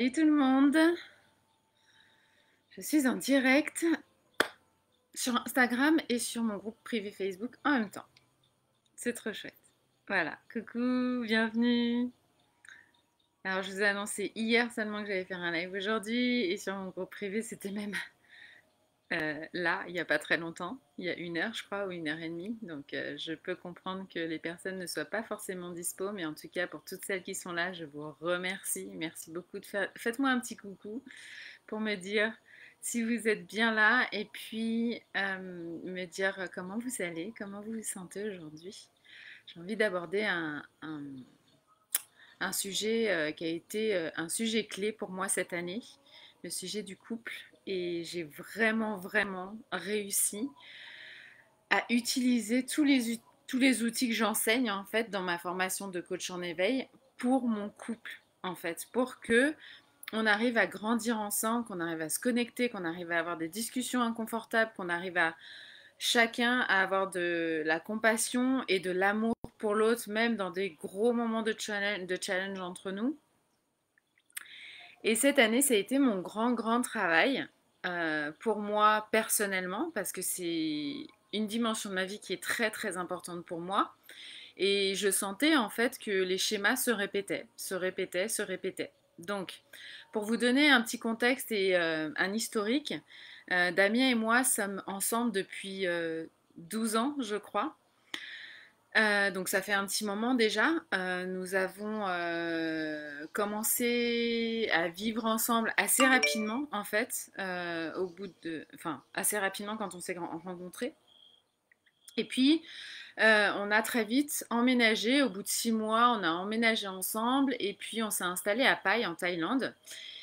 Salut tout le monde, je suis en direct sur Instagram et sur mon groupe privé Facebook en même temps. C'est trop chouette. Voilà, coucou, bienvenue. Alors je vous ai annoncé hier seulement que j'allais faire un live aujourd'hui et sur mon groupe privé c'était même là, il n'y a pas très longtemps, il y a 1 heure je crois ou 1 heure et demie. Donc je peux comprendre que les personnes ne soient pas forcément dispo, mais en tout cas pour toutes celles qui sont là, je vous remercie. Merci beaucoup de faire... Faites-moi un petit coucou pour me dire si vous êtes bien là et puis me dire comment vous allez, comment vous vous sentez aujourd'hui. J'ai envie d'aborder un sujet qui a été un sujet clé pour moi cette année, le sujet du couple. Et j'ai vraiment réussi à utiliser tous les outils que j'enseigne en fait dans ma formation de coach en éveil pour mon couple en fait, pour que on arrive à grandir ensemble, qu'on arrive à se connecter, qu'on arrive à avoir des discussions inconfortables, qu'on arrive à chacun à avoir de la compassion et de l'amour pour l'autre, même dans des gros moments de challenge entre nous. Et cette année, ça a été mon grand travail pour moi personnellement, parce que c'est une dimension de ma vie qui est très importante pour moi. Et je sentais en fait que les schémas se répétaient. Donc, pour vous donner un petit contexte et un historique, Damien et moi sommes ensemble depuis 12 ans, je crois. Donc ça fait un petit moment déjà. Nous avons commencé à vivre ensemble assez rapidement, en fait, enfin assez rapidement quand on s'est rencontrés. Et puis on a très vite emménagé. Au bout de 6 mois, on a emménagé ensemble et puis on s'est installé à Pai en Thaïlande.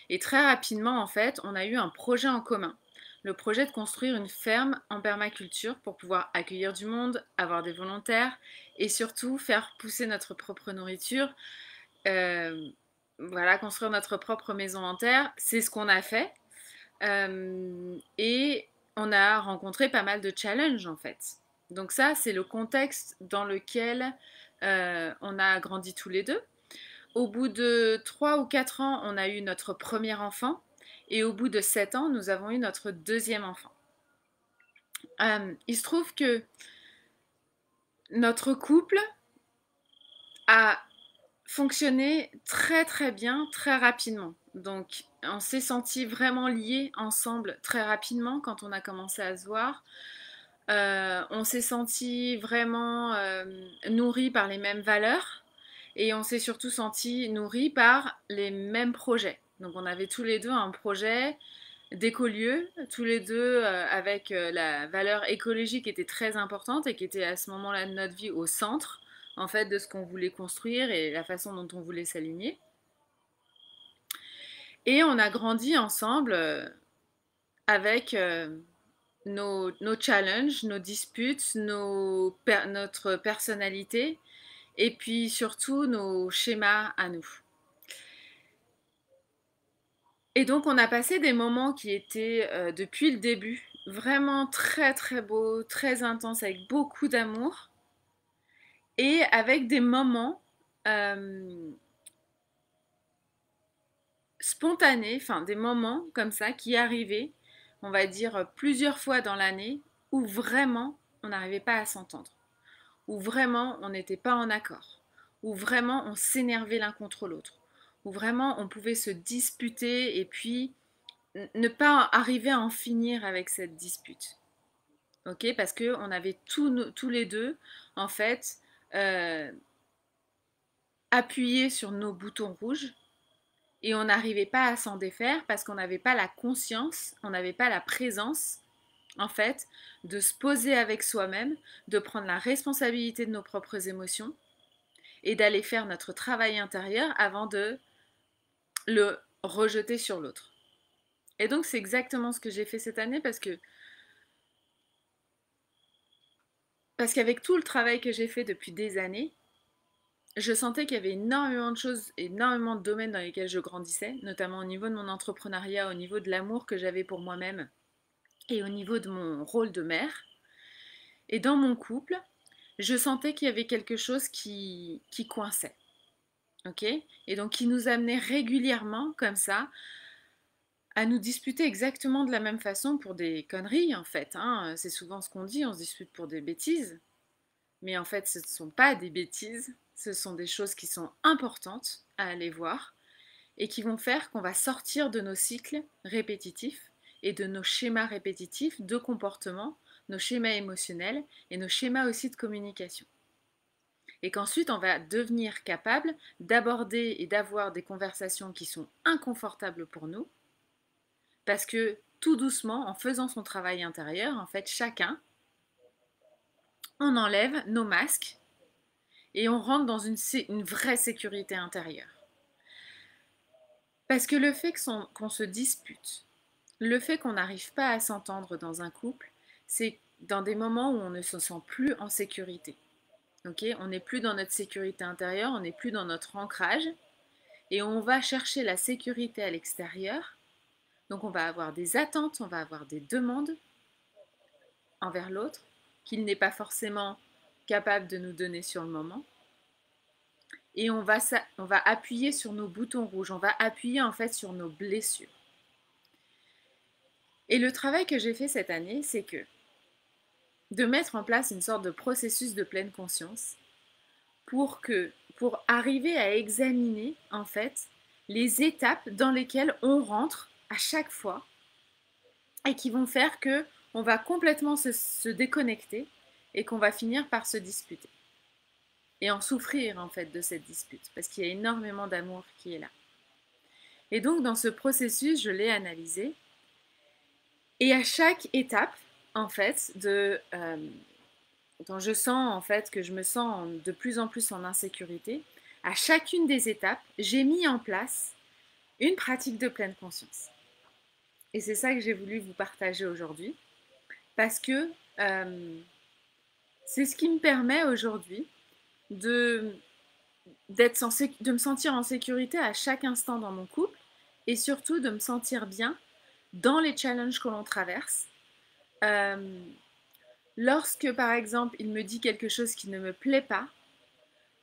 Et très rapidement, en fait, on a eu un projet en commun. Le projet de construire une ferme en permaculture pour pouvoir accueillir du monde, avoir des volontaires et surtout faire pousser notre propre nourriture. Euh, voilà, construire notre propre maison en terre. C'est ce qu'on a fait. Et on a rencontré pas mal de challenges en fait. Donc ça, c'est le contexte dans lequel on a grandi tous les deux. Au bout de 3 ou 4 ans, on a eu notre premier enfant. Et au bout de 7 ans, nous avons eu notre deuxième enfant. Il se trouve que notre couple a fonctionné très bien, très rapidement. Donc, on s'est sentis vraiment liés ensemble très rapidement quand on a commencé à se voir. On s'est sentis vraiment nourris par les mêmes valeurs et on s'est surtout sentis nourris par les mêmes projets. Donc, on avait tous les deux un projet d'écolieu, tous les deux avec la valeur écologique qui était très importante et qui était à ce moment-là de notre vie au centre en fait de ce qu'on voulait construire et la façon dont on voulait s'aligner. Et on a grandi ensemble avec nos challenges, nos disputes, notre personnalité et puis surtout nos schémas à nous. Et donc on a passé des moments qui étaient depuis le début vraiment très beaux, très intenses avec beaucoup d'amour et avec des moments spontanés, enfin des moments comme ça qui arrivaient, on va dire plusieurs fois dans l'année, où vraiment on n'arrivait pas à s'entendre, où vraiment on n'était pas en accord, où vraiment on s'énervait l'un contre l'autre, où vraiment on pouvait se disputer et puis ne pas arriver à en finir avec cette dispute. Ok, parce que on avait tous les deux en fait euh, appuyé sur nos boutons rouges et on n'arrivait pas à s'en défaire parce qu'on n'avait pas la conscience, on n'avait pas la présence en fait de se poser avec soi-même, de prendre la responsabilité de nos propres émotions et d'aller faire notre travail intérieur avant de le rejeter sur l'autre. Et donc c'est exactement ce que j'ai fait cette année parce qu'avec tout le travail que j'ai fait depuis des années, je sentais qu'il y avait énormément de choses, énormément de domaines dans lesquels je grandissais, notamment au niveau de mon entrepreneuriat, au niveau de l'amour que j'avais pour moi-même et au niveau de mon rôle de mère. Et dans mon couple, je sentais qu'il y avait quelque chose qui coinçait. ok? Et donc qui nous amenait régulièrement, comme ça, à nous disputer exactement de la même façon pour des conneries, en fait, hein. C'est souvent ce qu'on dit, on se dispute pour des bêtises. Mais en fait, ce ne sont pas des bêtises, ce sont des choses qui sont importantes à aller voir et qui vont faire qu'on va sortir de nos cycles répétitifs et de nos schémas répétitifs de comportement, nos schémas émotionnels et nos schémas aussi de communication. Et qu'ensuite, on va devenir capable d'aborder et d'avoir des conversations qui sont inconfortables pour nous, parce que tout doucement, en faisant son travail intérieur, en fait, chacun, on enlève nos masques et on rentre dans une vraie sécurité intérieure. Parce que le fait qu'on se dispute, le fait qu'on n'arrive pas à s'entendre dans un couple, c'est dans des moments où on ne se sent plus en sécurité. Okay, on n'est plus dans notre sécurité intérieure, on n'est plus dans notre ancrage et on va chercher la sécurité à l'extérieur. Donc on va avoir des attentes, on va avoir des demandes envers l'autre qu'il n'est pas forcément capable de nous donner sur le moment. Et on va appuyer sur nos boutons rouges, on va appuyer en fait sur nos blessures. Et le travail que j'ai fait cette année, c'est que de mettre en place une sorte de processus de pleine conscience pour arriver à examiner en fait les étapes dans lesquelles on rentre à chaque fois et qui vont faire que on va complètement se déconnecter et qu'on va finir par se disputer et en souffrir en fait de cette dispute parce qu'il y a énormément d'amour qui est là. Et donc dans ce processus, je l'ai analysé et à chaque étape en fait quand je sens en fait que je me sens de plus en plus en insécurité, à chacune des étapes, j'ai mis en place une pratique de pleine conscience. Et c'est ça que j'ai voulu vous partager aujourd'hui, parce que c'est ce qui me permet aujourd'hui de me sentir en sécurité à chaque instant dans mon couple et surtout de me sentir bien dans les challenges que l'on traverse. Lorsque, par exemple, il me dit quelque chose qui ne me plaît pas,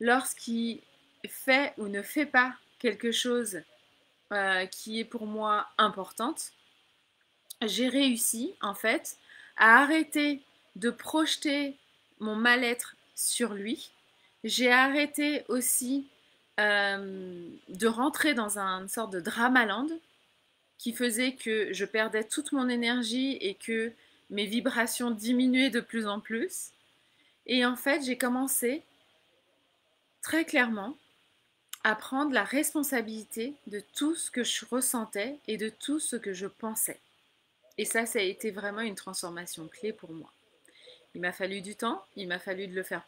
lorsqu'il fait ou ne fait pas quelque chose qui est pour moi importante, j'ai réussi, en fait, à arrêter de projeter mon mal-être sur lui. J'ai arrêté aussi de rentrer dans une sorte de dramaland qui faisait que je perdais toute mon énergie et que mes vibrations diminuaient de plus en plus. Et en fait, j'ai commencé très clairement à prendre la responsabilité de tout ce que je ressentais et de tout ce que je pensais. Et ça a été vraiment une transformation clé pour moi. Il m'a fallu du temps, il m'a fallu de le faire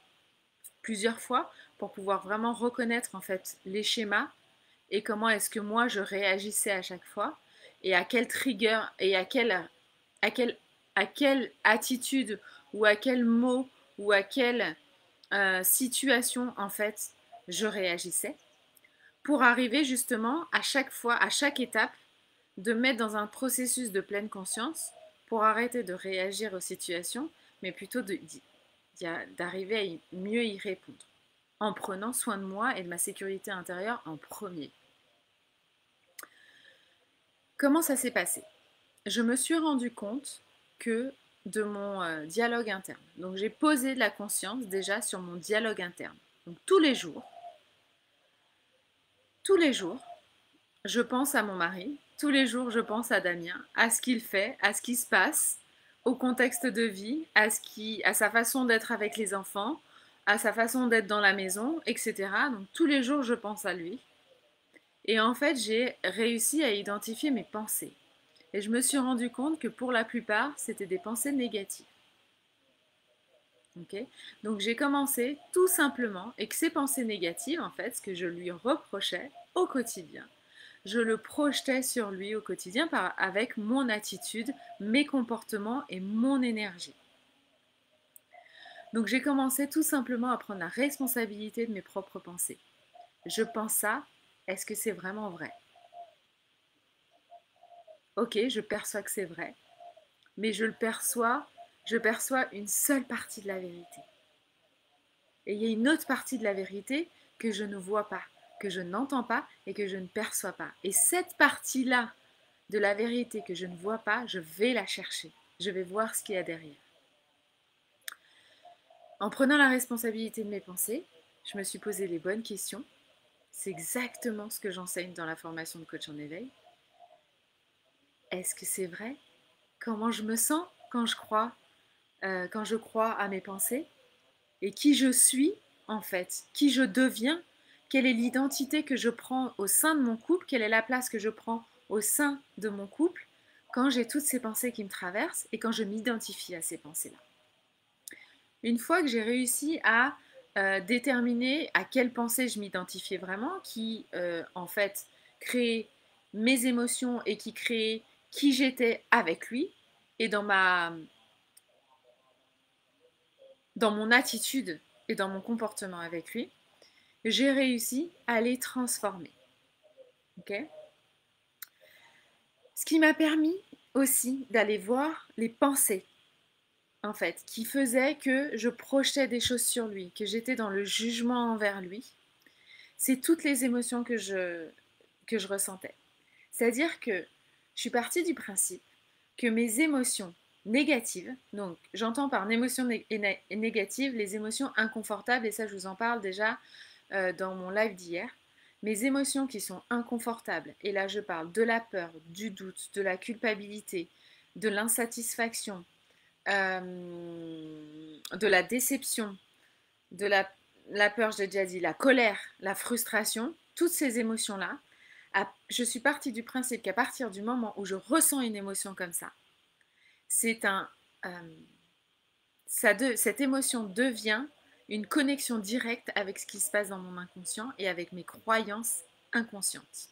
plusieurs fois pour pouvoir vraiment reconnaître en fait les schémas et comment est-ce que moi je réagissais à chaque fois et à quel trigger et à quelle attitude ou à quel mot ou à quelle situation en fait je réagissais pour arriver justement à chaque fois, à chaque étape, de mettre dans un processus de pleine conscience pour arrêter de réagir aux situations, mais plutôt d'arriver à mieux y répondre, en prenant soin de moi et de ma sécurité intérieure en premier. Comment ça s'est passé? Je me suis rendu compte que de mon dialogue interne. Donc j'ai posé de la conscience déjà sur mon dialogue interne. Donc tous les jours, je pense à mon mari, tous les jours je pense à Damien, à ce qu'il fait, à ce qui se passe, au contexte de vie, à sa façon d'être avec les enfants, à sa façon d'être dans la maison, etc. Donc tous les jours je pense à lui. Et en fait j'ai réussi à identifier mes pensées. Et je me suis rendu compte que pour la plupart c'était des pensées négatives. Okay, donc j'ai commencé tout simplement, et que ces pensées négatives, en fait, ce que je lui reprochais au quotidien, je le projetais sur lui au quotidien avec mon attitude, mes comportements et mon énergie. Donc j'ai commencé tout simplement à prendre la responsabilité de mes propres pensées. Je pense ça, est-ce que c'est vraiment vrai? Ok, je perçois que c'est vrai, mais je perçois une seule partie de la vérité. Et il y a une autre partie de la vérité que je ne vois pas, que je n'entends pas et que je ne perçois pas. Et cette partie-là de la vérité que je ne vois pas, je vais la chercher. Je vais voir ce qu'il y a derrière. En prenant la responsabilité de mes pensées, je me suis posé les bonnes questions. C'est exactement ce que j'enseigne dans la formation de coach en éveil. Est-ce que c'est vrai? Comment je me sens quand je crois à mes pensées? Et qui je suis en fait, qui je deviens, quelle est l'identité que je prends au sein de mon couple, quelle est la place que je prends au sein de mon couple quand j'ai toutes ces pensées qui me traversent et quand je m'identifie à ces pensées-là. Une fois que j'ai réussi à déterminer à quelle pensée je m'identifiais vraiment, qui en fait créait mes émotions et qui créait qui j'étais avec lui et dans mon attitude et dans mon comportement avec lui, j'ai réussi à les transformer. Okay, ce qui m'a permis aussi d'aller voir les pensées, en fait, qui faisaient que je projetais des choses sur lui, que j'étais dans le jugement envers lui. C'est toutes les émotions que je ressentais. C'est-à-dire que je suis partie du principe que mes émotions négatives, donc j'entends par émotions négatives les émotions inconfortables, et ça je vous en parle déjà dans mon live d'hier, mes émotions qui sont inconfortables, et là je parle de la peur, du doute, de la culpabilité, de l'insatisfaction, de la déception, de la peur, je l'ai déjà dit, la colère, la frustration, toutes ces émotions-là, je suis partie du principe qu'à partir du moment où je ressens une émotion comme ça, c'est cette émotion devient une connexion directe avec ce qui se passe dans mon inconscient et avec mes croyances inconscientes.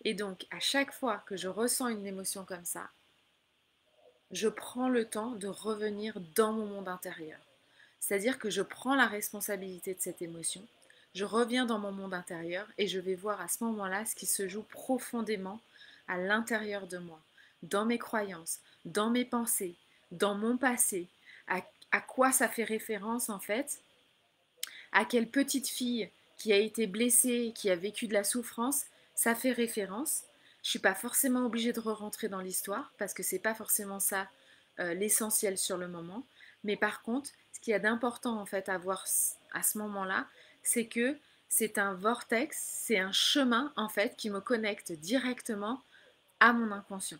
Et donc, à chaque fois que je ressens une émotion comme ça, je prends le temps de revenir dans mon monde intérieur. C'est-à-dire que je prends la responsabilité de cette émotion, je reviens dans mon monde intérieur et je vais voir à ce moment-là ce qui se joue profondément à l'intérieur de moi, dans mes croyances, dans mes pensées, dans mon passé, à quoi ça fait référence en fait, à quelle petite fille qui a été blessée, qui a vécu de la souffrance, ça fait référence. Je ne suis pas forcément obligée de re-rentrer dans l'histoire parce que c'est pas forcément ça l'essentiel sur le moment. Mais par contre, ce qu'il y a d'important en fait à voir à ce moment-là, c'est que c'est un vortex, c'est un chemin en fait qui me connecte directement à mon inconscient.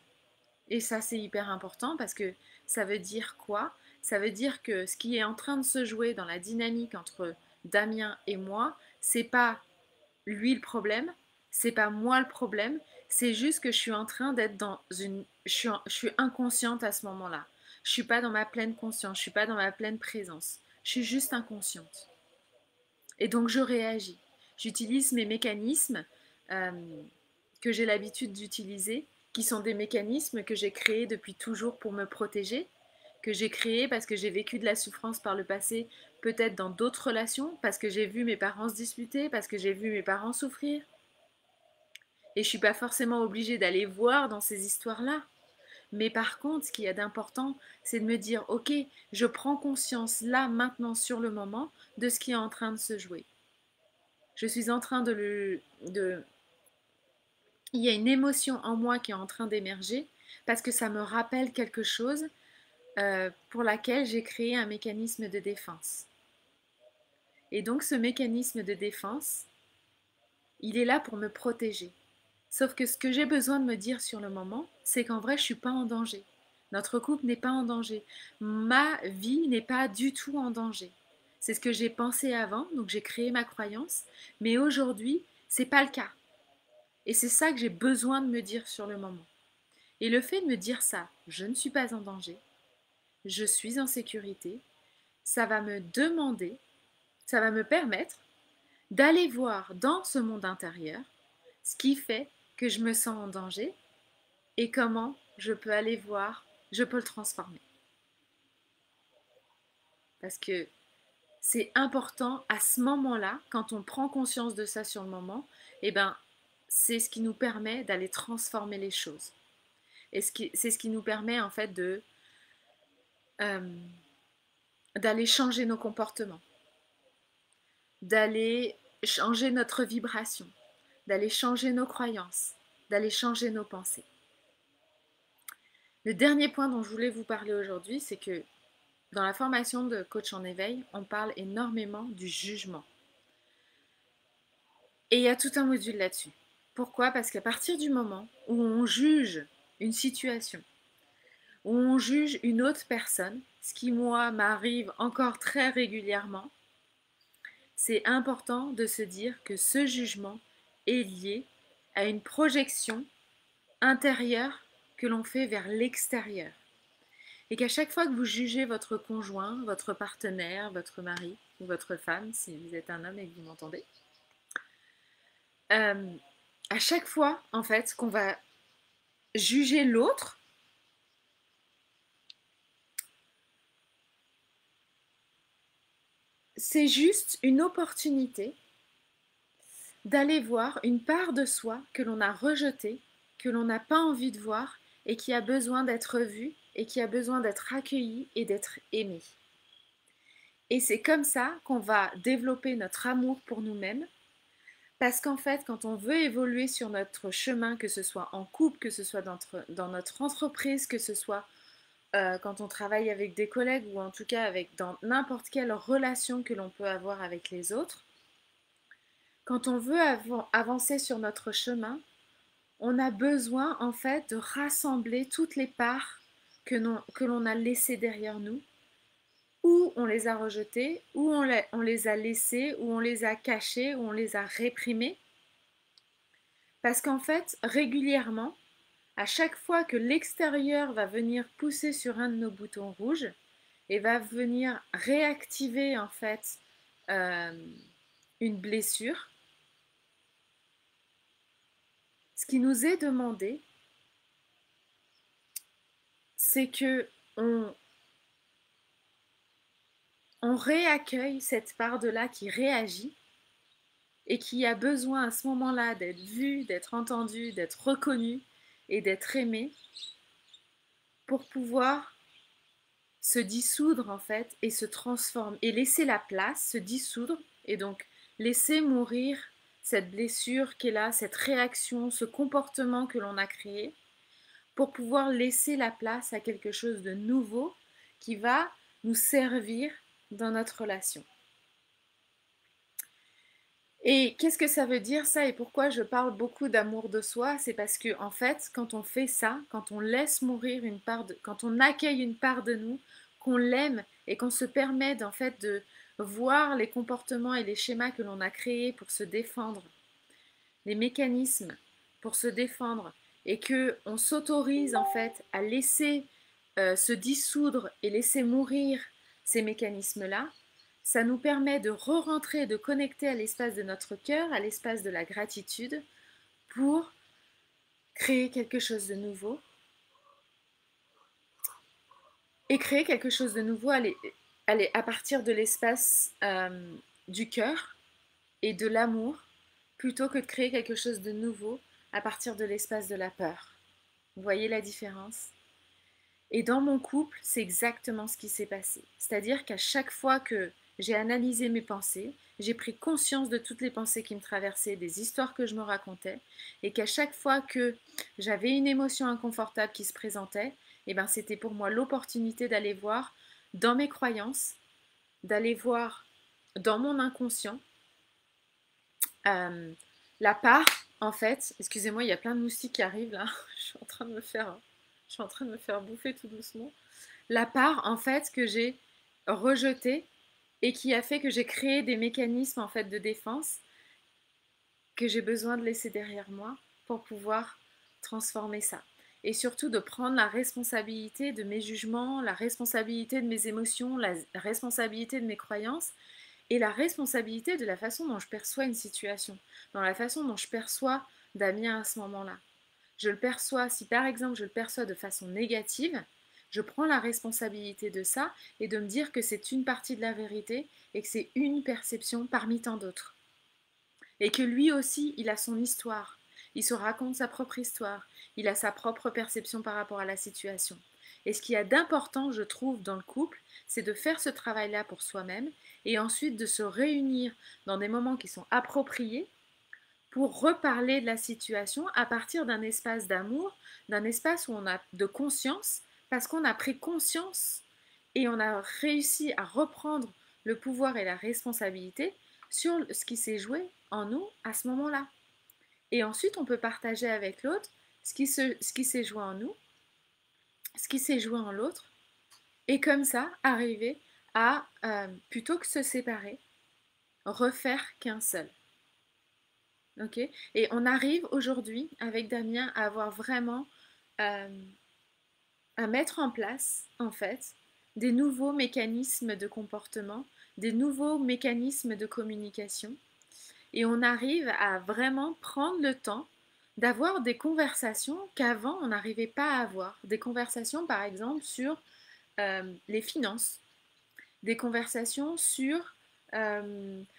Et ça, c'est hyper important parce que ça veut dire quoi? Ça veut dire que ce qui est en train de se jouer dans la dynamique entre Damien et moi, c'est pas lui le problème, c'est pas moi le problème, c'est juste que je suis en train d'être dans une. Je suis inconsciente à ce moment-là. Je suis pas dans ma pleine conscience, je suis pas dans ma pleine présence. Je suis juste inconsciente. Et donc je réagis. J'utilise mes mécanismes euh, que j'ai l'habitude d'utiliser, qui sont des mécanismes que j'ai créés depuis toujours pour me protéger, que j'ai créés parce que j'ai vécu de la souffrance par le passé, peut-être dans d'autres relations, parce que j'ai vu mes parents se disputer, parce que j'ai vu mes parents souffrir. Et je ne suis pas forcément obligée d'aller voir dans ces histoires-là. Mais par contre, ce qu'il y a d'important, c'est de me dire, ok, je prends conscience là, maintenant, sur le moment, de ce qui est en train de se jouer. Je suis en train il y a une émotion en moi qui est en train d'émerger parce que ça me rappelle quelque chose pour laquelle j'ai créé un mécanisme de défense. Et donc ce mécanisme de défense, il est là pour me protéger. Sauf que ce que j'ai besoin de me dire sur le moment, c'est qu'en vrai, je ne suis pas en danger. Notre couple n'est pas en danger. Ma vie n'est pas du tout en danger. C'est ce que j'ai pensé avant, donc j'ai créé ma croyance. Mais aujourd'hui, ce n'est pas le cas. Et c'est ça que j'ai besoin de me dire sur le moment. Et le fait de me dire ça, je ne suis pas en danger, je suis en sécurité, ça va me demander, ça va me permettre d'aller voir dans ce monde intérieur ce qui fait que je me sens en danger et comment je peux aller voir, je peux le transformer. Parce que c'est important à ce moment-là, quand on prend conscience de ça sur le moment, eh ben, c'est ce qui nous permet d'aller transformer les choses. Et c'est ce qui nous permet en fait euh, d'aller changer nos comportements, d'aller changer notre vibration, d'aller changer nos croyances, d'aller changer nos pensées. Le dernier point dont je voulais vous parler aujourd'hui, c'est que dans la formation de coach en éveil, on parle énormément du jugement. Et il y a tout un module là-dessus. Pourquoi? Parce qu'à partir du moment où on juge une situation, où on juge une autre personne, ce qui moi m'arrive encore très régulièrement, c'est important de se dire que ce jugement est lié à une projection intérieure que l'on fait vers l'extérieur. Et qu'à chaque fois que vous jugez votre conjoint, votre partenaire, votre mari ou votre femme, si vous êtes un homme et que vous m'entendez, à chaque fois en fait qu'on va juger l'autre, c'est juste une opportunité d'aller voir une part de soi que l'on a rejetée, que l'on n'a pas envie de voir et qui a besoin d'être vue et qui a besoin d'être accueillie et d'être aimée. Et c'est comme ça qu'on va développer notre amour pour nous-mêmes, parce qu'en fait, quand on veut évoluer sur notre chemin, que ce soit en couple, que ce soit dans notre entreprise, que ce soit quand on travaille avec des collègues ou en tout cas dans n'importe quelle relation que l'on peut avoir avec les autres, quand on veut avancer sur notre chemin, on a besoin en fait de rassembler toutes les parts que l'on a laissées derrière nous, ou on les a rejetées, ou on les a laissées, ou on les a cachées, ou on les a réprimées. Parce qu'en fait, régulièrement, à chaque fois que l'extérieur va venir pousser sur un de nos boutons rouges et va venir réactiver en fait une blessure, ce qui nous est demandé, c'est que on réaccueille cette part de là qui réagit et qui a besoin à ce moment-là d'être vue, d'être entendue, d'être reconnue et d'être aimée pour pouvoir se dissoudre en fait et se transformer et laisser la place, se dissoudre et donc laisser mourir cette blessure qui est là, cette réaction, ce comportement que l'on a créé pour pouvoir laisser la place à quelque chose de nouveau qui va nous servir dans notre relation. Et qu'est-ce que ça veut dire ça et pourquoi je parle beaucoup d'amour de soi? C'est parce que en fait, quand on fait ça, quand on laisse mourir une part quand on accueille une part de nous, qu'on l'aime et qu'on se permet en fait de voir les comportements et les schémas que l'on a créés pour se défendre, les mécanismes pour se défendre, et que on s'autorise en fait à laisser se dissoudre et laisser mourir ces mécanismes-là, ça nous permet de re-rentrer, de connecter à l'espace de notre cœur, à l'espace de la gratitude, pour créer quelque chose de nouveau. Et créer quelque chose de nouveau à partir de l'espace du cœur et de l'amour, plutôt que de créer quelque chose de nouveau à partir de l'espace de la peur. Vous voyez la différence? Et dans mon couple, c'est exactement ce qui s'est passé. C'est-à-dire qu'à chaque fois que j'ai analysé mes pensées, j'ai pris conscience de toutes les pensées qui me traversaient, des histoires que je me racontais, et qu'à chaque fois que j'avais une émotion inconfortable qui se présentait, eh ben c'était pour moi l'opportunité d'aller voir dans mes croyances, d'aller voir dans mon inconscient la part, en fait, excusez-moi, il y a plein de moustiques qui arrivent là, je suis en train de me faire bouffer tout doucement. La part, en fait, que j'ai rejetée et qui a fait que j'ai créé des mécanismes, en fait, de défense que j'ai besoin de laisser derrière moi pour pouvoir transformer ça. Et surtout de prendre la responsabilité de mes jugements, la responsabilité de mes émotions, la responsabilité de mes croyances et la responsabilité de la façon dont je perçois une situation, dans la façon dont je perçois Damien à ce moment-là. Je le perçois, si par exemple je le perçois de façon négative, je prends la responsabilité de ça et de me dire que c'est une partie de la vérité et que c'est une perception parmi tant d'autres. Et que lui aussi, il a son histoire. Il se raconte sa propre histoire. Il a sa propre perception par rapport à la situation. Et ce qu'il y a d'important, je trouve, dans le couple, c'est de faire ce travail-là pour soi-même et ensuite de se réunir dans des moments qui sont appropriés pour reparler de la situation à partir d'un espace d'amour, d'un espace où on a de conscience, parce qu'on a pris conscience et on a réussi à reprendre le pouvoir et la responsabilité sur ce qui s'est joué en nous à ce moment-là. Et ensuite, on peut partager avec l'autre ce qui s'est joué en nous, ce qui s'est joué en l'autre, et comme ça, arriver à, plutôt que se séparer, refaire qu'un seul. Ok. Et on arrive aujourd'hui avec Damien à avoir vraiment euh, à mettre en place en fait des nouveaux mécanismes de comportement, des nouveaux mécanismes de communication. Et on arrive à vraiment prendre le temps d'avoir des conversations qu'avant on n'arrivait pas à avoir. Des conversations par exemple sur les finances, des conversations sur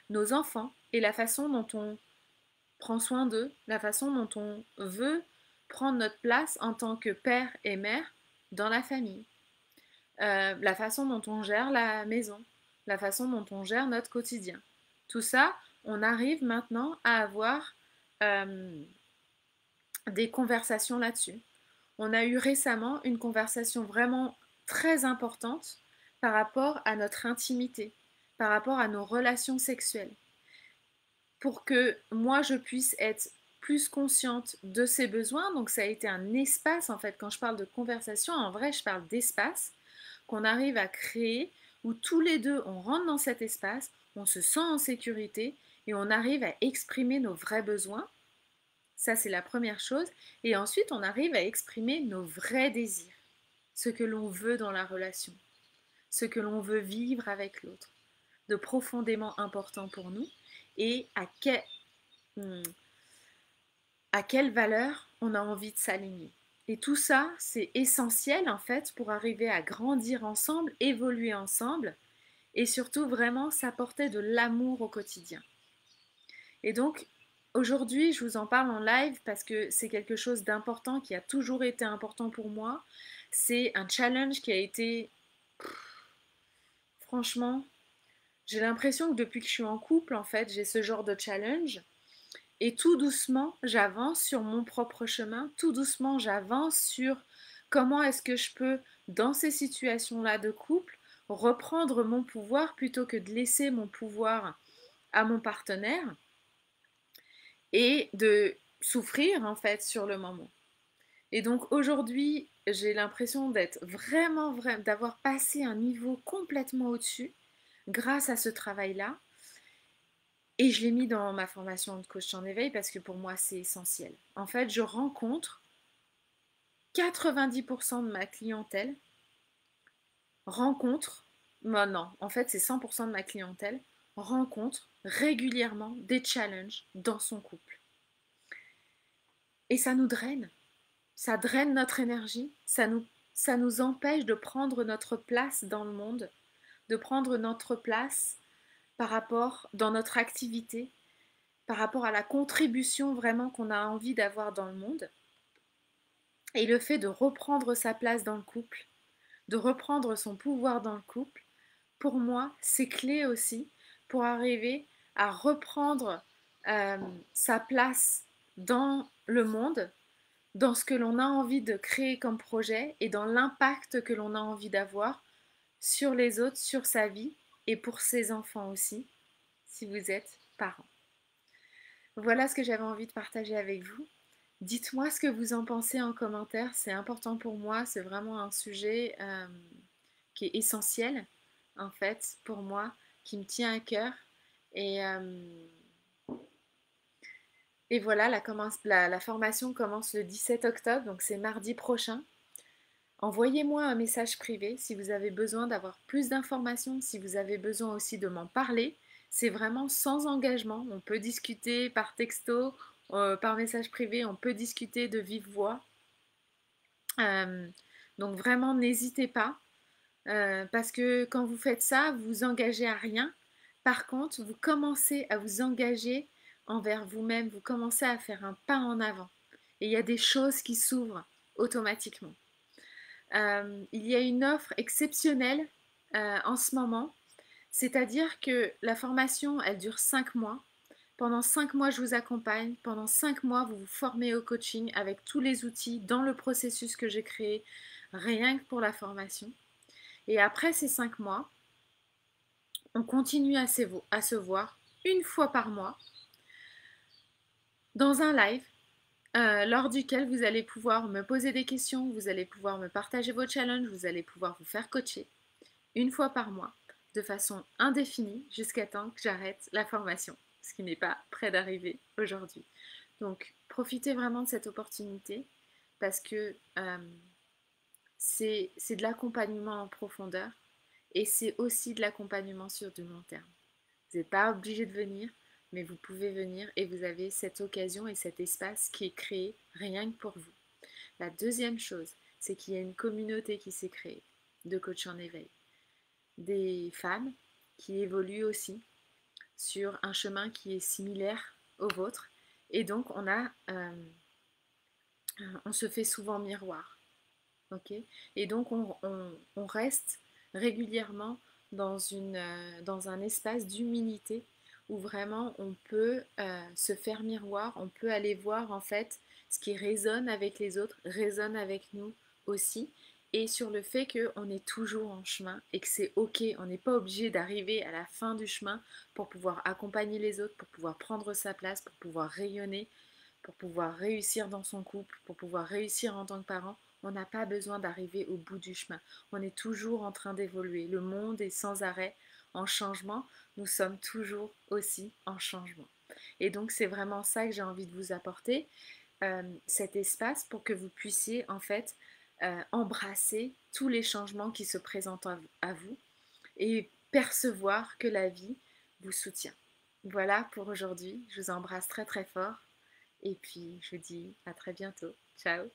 nos enfants et la façon dont on prend soin d'eux, la façon dont on veut prendre notre place en tant que père et mère dans la famille, la façon dont on gère la maison, la façon dont on gère notre quotidien. Tout ça, on arrive maintenant à avoir euh, des conversations là-dessus. On a eu récemment une conversation vraiment très importante par rapport à notre intimité, par rapport à nos relations sexuelles, pour que moi je puisse être plus consciente de ses besoins. Donc ça a été un espace, en fait, quand je parle de conversation, en vrai je parle d'espace qu'on arrive à créer où tous les deux on rentre dans cet espace, on se sent en sécurité et on arrive à exprimer nos vrais besoins. Ça c'est la première chose. Et ensuite on arrive à exprimer nos vrais désirs, ce que l'on veut dans la relation, ce que l'on veut vivre avec l'autre, de profondément important pour nous et hmm, à quelle valeur on a envie de s'aligner. Et tout ça, c'est essentiel en fait pour arriver à grandir ensemble, évoluer ensemble et surtout vraiment s'apporter de l'amour au quotidien. Et donc aujourd'hui, je vous en parle en live parce que c'est quelque chose d'important qui a toujours été important pour moi. C'est un challenge qui a été, franchement, j'ai l'impression que depuis que je suis en couple, en fait, j'ai ce genre de challenge. Et tout doucement, j'avance sur mon propre chemin, tout doucement, j'avance sur comment est-ce que je peux, dans ces situations-là de couple, reprendre mon pouvoir plutôt que de laisser mon pouvoir à mon partenaire et de souffrir en fait sur le moment. Et donc aujourd'hui, j'ai l'impression d'être vraiment, d'avoir passé un niveau complètement au-dessus grâce à ce travail-là. Et je l'ai mis dans ma formation de coach en éveil parce que pour moi, c'est essentiel. En fait, je rencontre 90% de ma clientèle, rencontre, non, en fait, c'est 100% de ma clientèle, rencontre régulièrement des challenges dans son couple. Et ça nous draine. Ça draine notre énergie, ça nous empêche de prendre notre place dans le monde, de prendre notre place par rapport dans notre activité, par rapport à la contribution vraiment qu'on a envie d'avoir dans le monde. Et le fait de reprendre sa place dans le couple, de reprendre son pouvoir dans le couple, pour moi, c'est clé aussi pour arriver à reprendre euh, sa place dans le monde, dans ce que l'on a envie de créer comme projet et dans l'impact que l'on a envie d'avoir sur les autres, sur sa vie et pour ses enfants aussi, si vous êtes parents. Voilà ce que j'avais envie de partager avec vous. Dites-moi ce que vous en pensez en commentaire, c'est important pour moi, c'est vraiment un sujet qui est essentiel en fait pour moi, qui me tient à cœur. Et, euh, et voilà, la formation commence le 17 octobre, donc c'est mardi prochain. Envoyez-moi un message privé si vous avez besoin d'avoir plus d'informations, si vous avez besoin aussi de m'en parler. C'est vraiment sans engagement. On peut discuter par texto, par message privé, on peut discuter de vive voix. Euh, donc vraiment, n'hésitez pas, parce que quand vous faites ça, vous vous engagez à rien. Par contre, vous commencez à vous engager envers vous-même, vous commencez à faire un pas en avant. Et il y a des choses qui s'ouvrent automatiquement. Il y a une offre exceptionnelle en ce moment, c'est-à-dire que la formation, elle dure 5 mois. Pendant 5 mois, je vous accompagne. Pendant 5 mois, vous vous formez au coaching avec tous les outils dans le processus que j'ai créé, rien que pour la formation. Et après ces 5 mois, on continue à se voir une fois par mois dans un live lors duquel vous allez pouvoir me poser des questions, vous allez pouvoir me partager vos challenges, vous allez pouvoir vous faire coacher une fois par mois de façon indéfinie jusqu'à temps que j'arrête la formation, ce qui n'est pas près d'arriver aujourd'hui. Donc profitez vraiment de cette opportunité parce que c'est de l'accompagnement en profondeur et c'est aussi de l'accompagnement sur du long terme. Vous n'êtes pas obligé de venir, mais vous pouvez venir et vous avez cette occasion et cet espace qui est créé rien que pour vous. La deuxième chose, c'est qu'il y a une communauté qui s'est créée de coachs en éveil. Des femmes qui évoluent aussi sur un chemin qui est similaire au vôtre. Et donc, on se fait souvent miroir. Okay, et donc, on reste régulièrement dans un espace d'humilité où vraiment on peut se faire miroir, on peut aller voir en fait ce qui résonne avec les autres, résonne avec nous aussi, et sur le fait qu'on est toujours en chemin et que c'est ok, on n'est pas obligé d'arriver à la fin du chemin pour pouvoir accompagner les autres, pour pouvoir prendre sa place, pour pouvoir rayonner, pour pouvoir réussir dans son couple, pour pouvoir réussir en tant que parent. On n'a pas besoin d'arriver au bout du chemin. On est toujours en train d'évoluer. Le monde est sans arrêt en changement. Nous sommes toujours aussi en changement. Et donc c'est vraiment ça que j'ai envie de vous apporter, cet espace pour que vous puissiez en fait embrasser tous les changements qui se présentent à vous et percevoir que la vie vous soutient. Voilà pour aujourd'hui. Je vous embrasse très très fort et puis je vous dis à très bientôt. Ciao.